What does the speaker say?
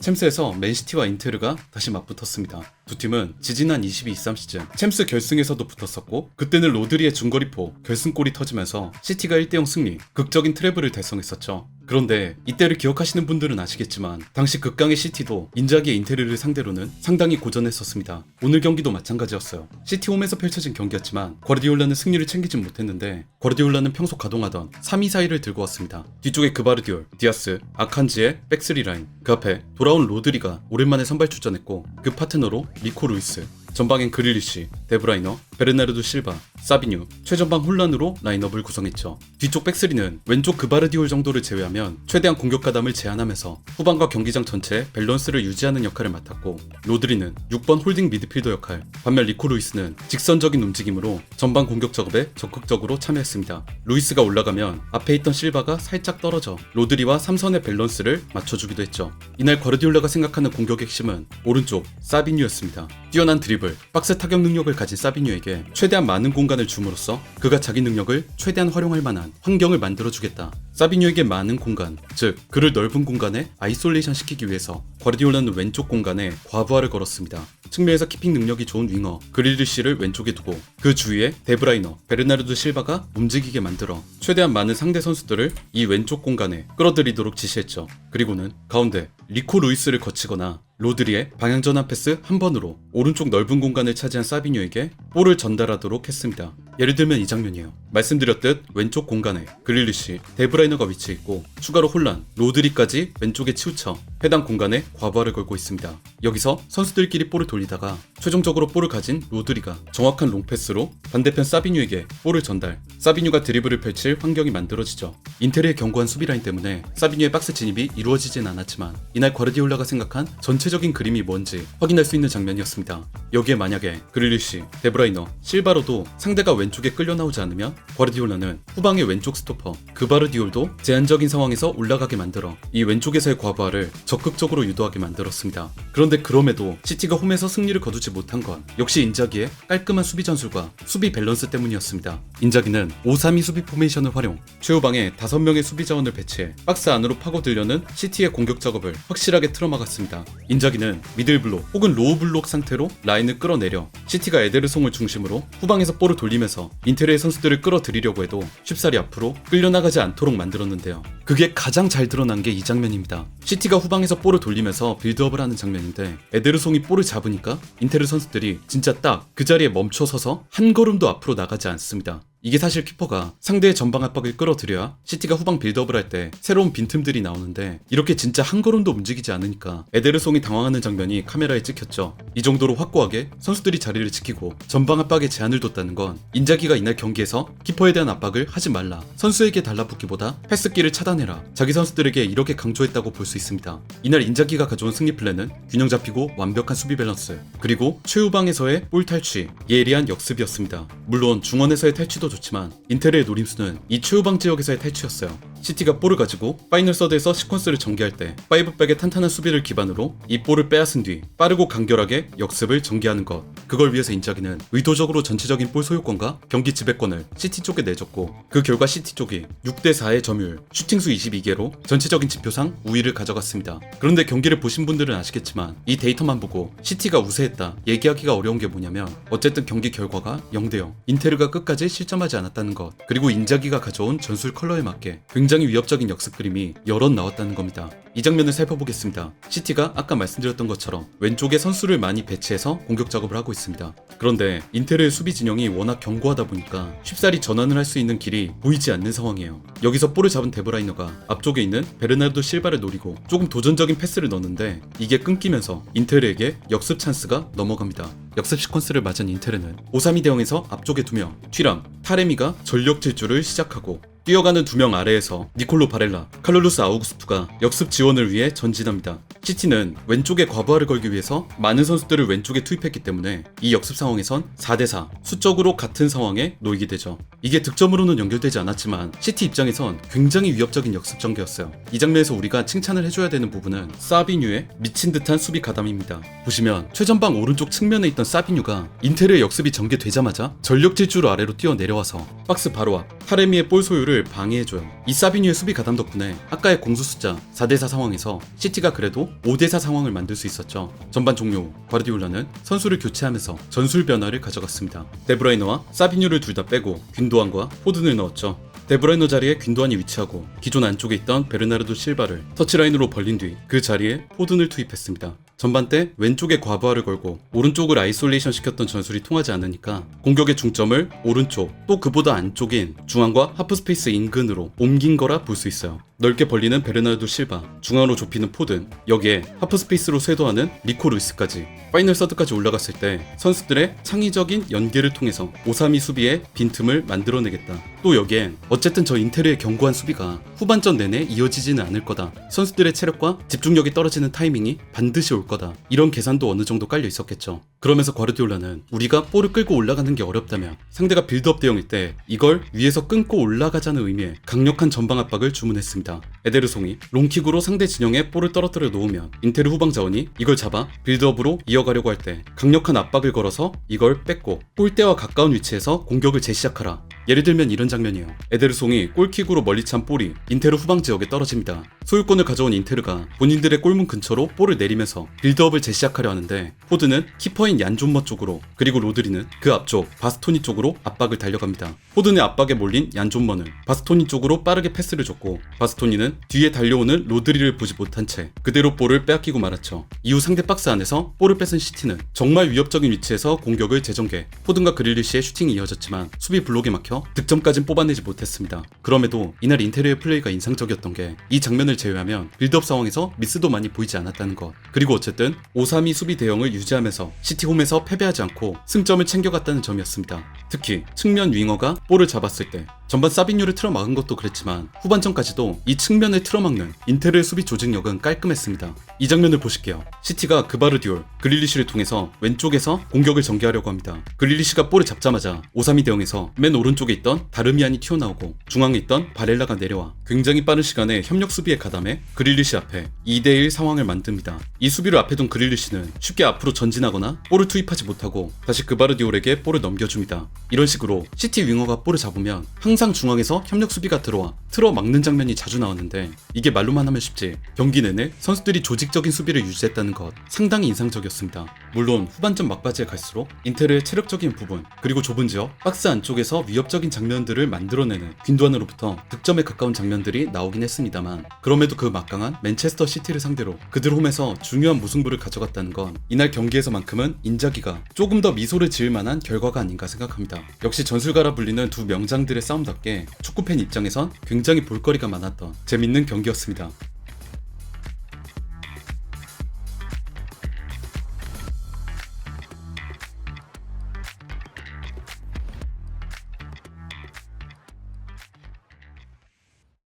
챔스에서 맨시티와 인테르가 다시 맞붙었습니다. 두 팀은 지지난 22-23 시즌 챔스 결승에서도 붙었었고, 그때는 로드리의 중거리포 결승골이 터지면서 시티가 1대0 승리, 극적인 트래블을 달성했었죠. 그런데 이때를 기억하시는 분들은 아시겠지만 당시 극강의 시티도 인자기의 인테르를 상대로는 상당히 고전했었습니다. 오늘 경기도 마찬가지였어요. 시티 홈에서 펼쳐진 경기였지만 과르디올라는 승리를 챙기진 못했는데, 과르디올라는 평소 가동하던 3-2-4-1을 들고 왔습니다. 뒤쪽에 그바르디올, 디아스, 아칸지의 백스리 라인, 그 앞에 돌아온 로드리가 오랜만에 선발 출전했고, 그 파트너로 니코 루이스, 전방엔 그릴리시, 데브라이너, 베르나르도 실바, 사비뉴, 최전방 혼란으로 라인업을 구성했죠. 뒤쪽 백스리는 왼쪽 그바르디올 정도를 제외하면 최대한 공격 가담을 제한하면서 후방과 경기장 전체의 밸런스를 유지하는 역할을 맡았고, 로드리는 6번 홀딩 미드필더 역할, 반면 리코 루이스는 직선적인 움직임으로 전방 공격 작업에 적극적으로 참여했습니다. 루이스가 올라가면 앞에 있던 실바가 살짝 떨어져 로드리와 3선의 밸런스를 맞춰주기도 했죠. 이날 과르디올라가 생각하는 공격의 핵심은 오른쪽 사비뉴였습니다. 뛰어난 드리블, 박스 타격 능력을 가진 사비뉴에게 최대한 많은 공간을 줌으로써 그가 자기 능력을 최대한 활용할 만한 환경을 만들어주겠다. 사비뉴에게 많은 공간, 즉 그를 넓은 공간에 아이솔레이션 시키기 위해서 과르디올라는 왼쪽 공간에 과부하를 걸었습니다. 측면에서 키핑 능력이 좋은 윙어 그릴리시를 왼쪽에 두고 그 주위에 데브라이너, 베르나르도 실바가 움직이게 만들어 최대한 많은 상대 선수들을 이 왼쪽 공간에 끌어들이도록 지시했죠. 그리고는 가운데 리코 루이스를 거치거나 로드리의 방향전환 패스 한 번으로 오른쪽 넓은 공간을 차지한 사비뉴에게 볼을 전달하도록 했습니다. 예를 들면 이 장면이에요. 말씀드렸듯 왼쪽 공간에 그릴리시, 데브라이너가 위치해있고 추가로 혼란, 로드리까지 왼쪽에 치우쳐 해당 공간에 과부하를 걸고 있습니다. 여기서 선수들끼리 볼을 돌리다가 최종적으로 볼을 가진 로드리가 정확한 롱패스로 반대편 사비뉴에게 볼을 전달, 사비뉴가 드리블을 펼칠 환경이 만들어지죠. 인테르의 견고한 수비라인 때문에 사비뉴의 박스 진입이 이루어지진 않았지만 이날 과르디올라가 생각한 전체적인 그림이 뭔지 확인할 수 있는 장면이었습니다. 여기에 만약에 그릴리시, 데브라이너, 실바로도 상대가 왼쪽에 끌려 나오지 않으면 과르디올라는 후방의 왼쪽 스토퍼 그바르디올도 제한적인 상황에서 올라가게 만들어 이 왼쪽에서의 과부하를 적극적으로 유도하게 만들었습니다. 그런데 그럼에도 시티가 홈에서 승리를 거두지 못한 건 역시 인자기의 깔끔한 수비 전술과 수비 밸런스 때문이었습니다. 인자기는 5-3-2 수비 포메이션을 활용, 최후방에 5명의 수비 자원을 배치해 박스 안으로 파고들려는 시티의 공격 작업을 확실하게 틀어막았습니다. 인자기는 미들블록 혹은 로우블록 상태로 라인을 끌어내려 시티가 에데르송을 중심으로 후방에서 볼을 돌리면서 인테르의 선수들을 끌어들이려고 해도 쉽사리 앞으로 끌려나가지 않도록 만들었는데요. 그게 가장 잘 드러난 게 이 장면입니다. 시티가 후방에서 볼을 돌리면서 빌드업을 하는 장면인데, 에데르송이 볼을 잡으니까 인테르 선수들이 진짜 딱 그 자리에 멈춰 서서 한 걸음도 앞으로 나가지 않습니다. 이게 사실 키퍼가 상대의 전방 압박을 끌어들여야 시티가 후방 빌드업을 할 때 새로운 빈틈들이 나오는데, 이렇게 진짜 한 걸음도 움직이지 않으니까 에데르송이 당황하는 장면이 카메라에 찍혔죠. 이 정도로 확고하게 선수들이 자리를 지키고 전방 압박에 제한을 뒀다는 건 인자기가 이날 경기에서 키퍼에 대한 압박을 하지 말라, 선수에게 달라붙기보다 패스기를 차단해라, 자기 선수들에게 이렇게 강조했다고 볼 수 있습니다. 이날 인자기가 가져온 승리 플랜은 균형 잡히고 완벽한 수비 밸런스, 그리고 최후방에서의 볼 탈취, 예리한 역습이었습니다. 물론 중원에서의 탈취도 좋지만 인테르의 노림수는 이 최후방 지역에서의 탈취였어요. 시티가 볼을 가지고 파이널 서드에서 시퀀스를 전개할 때 5백의 탄탄한 수비를 기반으로 이 볼을 빼앗은 뒤 빠르고 간결하게 역습을 전개하는 것, 그걸 위해서 인자기는 의도적으로 전체적인 볼 소유권과 경기 지배권을 시티 쪽에 내줬고, 그 결과 시티 쪽이 6대4의 점유율, 슈팅수 22개로 전체적인 지표상 우위를 가져갔습니다. 그런데 경기를 보신 분들은 아시겠지만 이 데이터만 보고 시티가 우세했다 얘기하기가 어려운 게 뭐냐면, 어쨌든 경기 결과가 0대0, 인테르가 끝까지 실점하지 않았다는 것, 그리고 인자기가 가져온 전술 컬러에 맞게 굉장히 위협적인 역습 그림이 여럿 나왔다는 겁니다. 이 장면을 살펴보겠습니다. 시티가 아까 말씀드렸던 것처럼 왼쪽에 선수를 많이 배치해서 공격 작업을 하고 있습니다. 그런데 인테르의 수비 진영이 워낙 견고하다 보니까 쉽사리 전환을 할 수 있는 길이 보이지 않는 상황이에요. 여기서 볼을 잡은 데브라이너가 앞쪽에 있는 베르나르도 실바를 노리고 조금 도전적인 패스를 넣었는데, 이게 끊기면서 인테르에게 역습 찬스가 넘어갑니다. 역습 시퀀스를 맞은 인테르는 5-3-2 대응에서 앞쪽에 2명, 튀람, 타레미가 전력 질주를 시작하고, 뛰어가는 2명 아래에서 니콜로 바렐라, 칼룰루스 아우구스투가 역습 지원을 위해 전진합니다. 시티는 왼쪽에 과부하를 걸기 위해서 많은 선수들을 왼쪽에 투입했기 때문에 이 역습 상황에선 4대4, 수적으로 같은 상황에 놓이게 되죠. 이게 득점으로는 연결되지 않았지만 시티 입장에선 굉장히 위협적인 역습 전개였어요. 이 장면에서 우리가 칭찬을 해줘야 되는 부분은 사비뉴의 미친 듯한 수비 가담입니다. 보시면 최전방 오른쪽 측면에 있던 사비뉴가 인테르의 역습이 전개되자마자 전력 질주로 아래로 뛰어내려와서 박스 바로 앞 타레미의 볼 소유를 공격을 방해해줘요. 이 사비뉴의 수비 가담 덕분에 아까의 공수 숫자 4대4 상황에서 시티가 그래도 5대4 상황을 만들 수 있었죠. 전반 종료 후 과르디올라는 선수를 교체하면서 전술 변화를 가져갔습니다. 데브라이너와 사비뉴를 둘 다 빼고 균도안과 포든을 넣었죠. 데브라이너 자리에 균도안이 위치하고 기존 안쪽에 있던 베르나르도 실바를 터치라인으로 벌린 뒤 그 자리에 포든을 투입했습니다. 전반 때 왼쪽에 과부하를 걸고 오른쪽을 아이솔레이션 시켰던 전술이 통하지 않으니까 공격의 중점을 오른쪽 또 그보다 안쪽인 중앙과 하프스페이스 인근으로 옮긴 거라 볼 수 있어요. 넓게 벌리는 베르나르도 실바, 중앙으로 좁히는 포든, 여기에 하프스페이스로 쇄도하는 니코 루이스까지 파이널 서드까지 올라갔을 때 선수들의 창의적인 연계를 통해서 5-3-2 수비의 빈틈을 만들어내겠다. 또 여기엔 어쨌든 저 인테르의 견고한 수비가 후반전 내내 이어지지는 않을 거다. 선수들의 체력과 집중력이 떨어지는 타이밍이 반드시 올 거다. 이런 계산도 어느 정도 깔려 있었겠죠. 그러면서 과르디올라는 우리가 볼을 끌고 올라가는 게 어렵다면 상대가 빌드업 대형일 때 이걸 위에서 끊고 올라가자는 의미의 강력한 전방 압박을 주문했습니다. 에데르송이 롱킥으로 상대 진영에 볼을 떨어뜨려 놓으면 인테르 후방 자원이 이걸 잡아 빌드업으로 이어가려고 할 때 강력한 압박을 걸어서 이걸 뺏고 골대와 가까운 위치에서 공격을 재시작하라. 예를 들면 이런 장면이에요. 에데르송이 골킥으로 멀리 찬 볼이 인테르 후방 지역에 떨어집니다. 소유권을 가져온 인테르가 본인들의 골문 근처로 볼을 내리면서 빌드업을 재시작하려 하는데 포드는 키퍼인 얀존머 쪽으로 그리고 로드리는 그 앞쪽 바스토니 쪽으로 압박을 달려갑니다. 포든의 압박에 몰린 얀존머는 바스토니 쪽으로 빠르게 패스를 줬고 바스토니는 뒤에 달려오는 로드리를 보지 못한 채 그대로 볼을 빼앗기고 말았죠. 이후 상대 박스 안에서 볼을 뺏은 시티는 정말 위협적인 위치에서 공격을 재전개. 포든과 그릴리시의 슈팅이 이어졌지만 수비 블록에 막혀 득점까진 뽑아내지 못했습니다. 그럼에도 이날 인테리어의 플레이가 인상적이었던 게 이 장면을 제외하면 빌드업 상황에서 미스도 많이 보이지 않았다는 것. 그리고 어쨌든 5-3-2 수비 대형을 유지하면서 시티 홈에서 패배하지 않고 승점을 챙겨갔다는 점이었습니다. 특히 측면 윙어가 볼을 잡았을 때 전반 사비뉴를 틀어막은 것도 그랬지만 후반전까지도 이 측면을 틀어막는 인테르의 수비 조직력은 깔끔했습니다. 이 장면을 보실게요. 시티가 그바르디올, 그릴리시를 통해서 왼쪽에서 공격을 전개하려고 합니다. 그릴리시가 볼을 잡자마자 5-3-2 대형에서 맨 오른쪽에 있던 다르미안이 튀어나오고 중앙에 있던 바렐라가 내려와 굉장히 빠른 시간에 협력 수비에 가담해 그릴리시 앞에 2대1 상황을 만듭니다. 이 수비를 앞에 둔 그릴리시는 쉽게 앞으로 전진하거나 볼을 투입하지 못하고 다시 그바르디올에게 볼을 넘겨줍니다. 이런 식으로 시티 윙어가 볼을 잡으면 항상 중앙에서 협력 수비가 들어와 틀어막는 장면이 자주 나왔는데 이게 말로만 하면 쉽지 경기 내내 선수들이 조직적인 수비를 유지했다는 것 상당히 인상적이었습니다. 물론 후반전 막바지에 갈수록 인테르의 체력적인 부분 그리고 좁은 지역 박스 안쪽에서 위협적인 장면들을 만들어내는 균도안으로부터 득점에 가까운 장면들이 나오긴 했습니다만 그럼에도 그 막강한 맨체스터 시티를 상대로 그들 홈에서 중요한 무승부를 가져갔다는 건 이날 경기에서만큼은 인자기가 조금 더 미소를 지을 만한 결과가 아닌가 생각합니다. 역시 전술가라 불리는 두 명장들의 싸움답게 축구팬 입장에선 굉장히 볼거리가 많았던 재밌는 경기였습니다.